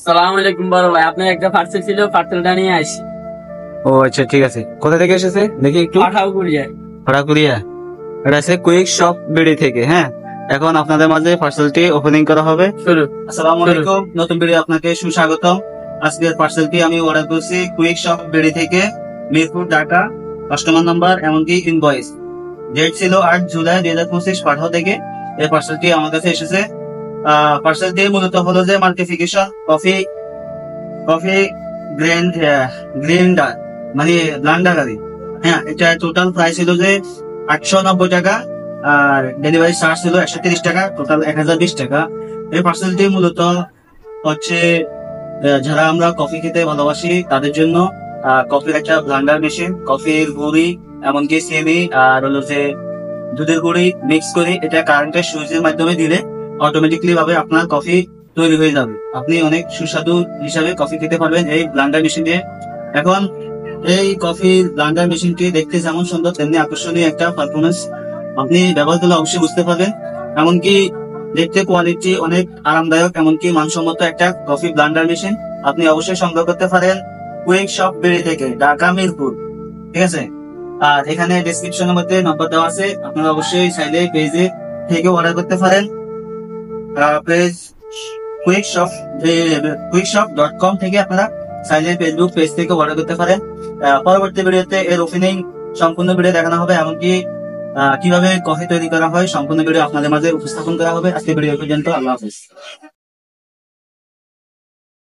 সালাম আলাইকুম বড় ভাই, আপনার একটা পার্সেল ছিল, পার্সেলটা নিয়ে আসি। ও আচ্ছা, ঠিক আছে। কোথা থেকে এসেছে দেখি একটু। পাঠাও কুরিয়ার। ভাড়াকুড়িয়া। এটা আছে কুইক শপ বিডি থেকে। হ্যাঁ, এখন আপনাদের মাঝে পার্সেলটি ওপেনিং করা হবে। শুরু। আসসালামু আলাইকুম, নতুন ভিডিও আপনাকে সুস্বাগতম। আজকের পার্সেলটি আমি অর্ডার করছি কুইক শপ বিডি থেকে, মিরপুর, ঢাকা। কাস্টমার নাম্বার এমনকি ইনভয়েস ডেট ছিল 8 জুলাই 2025 পাঠাও থেকে এই পার্সেলটি আমার কাছে এসেছে। পার্সেলটি মূলত হলো যে মাল্টিফিকেশন কফি কফি গ্র্যান্ড গ্রিন্ডার, মানে ব্লান্ডাগারি। হ্যাঁ, এটা টোটাল প্রাইস ছিল যে 890 টাকা, আর ডেলিভারি চার্জ ছিল 130 টাকা, টোটাল 1020 টাকা। এই পার্সেলটি মূলত হচ্ছে যারা আমরা কফি খেতে ভালোবাসি তাদের জন্য। কফির একটা ব্লান্ডার মেশিন, কফির গুঁড়ি এমনকি চিনি আর হলো যে দুধের গুঁড়ি মিক্স করে এটা কারেন্টের সুইচের মাধ্যমে দিলে অটোমেটিকলি ভাবে আপনার কফি তৈরি হয়ে যাবে। আপনি অনেক সুস্বাদু হিসাবে কফি খেতে পারবেন এই ব্লান্ডার মেশিন দিয়ে। এখন এই কফি ব্লান্ডার মেশিনটি দেখতে যেমন সুন্দর তেমনি আকর্ষণীয় একটা পারফরমেন্স আপনি ব্যবহার করলে অবশ্যই বুঝতে পারবেন। এমনকি দেখতে কোয়ালিটি অনেক আরামদায়ক, এমনকি মানসম্মত একটা কফি ব্লান্ডার মেশিন আপনি অবশ্যই সংগ্রহ করতে পারেন কুইক শপ বিডি থেকে, ঢাকা মিরপুর। ঠিক আছে, আর এখানে ডেসক্রিপশনের মধ্যে নম্বর দেওয়া আছে, আপনারা অবশ্যই চাইলে পেজে থেকে অর্ডার করতে পারেন। পেজ কুইকশপ.com থেকে আপনারা চাইলে ফেসবুক পেজ থেকে অর্ডার করতে পারেন। পরবর্তী ভিডিওতে এর ওপেনিং সম্পূর্ণ ভিডিও দেখানো হবে, এমনকি কিভাবে কফি তৈরি করা হয় সম্পূর্ণ ভিডিও আপনাদের মাঝে উপস্থাপন করা হবে। আজকে ভিডিও পর্যন্ত, আল্লাহ হাফেজ।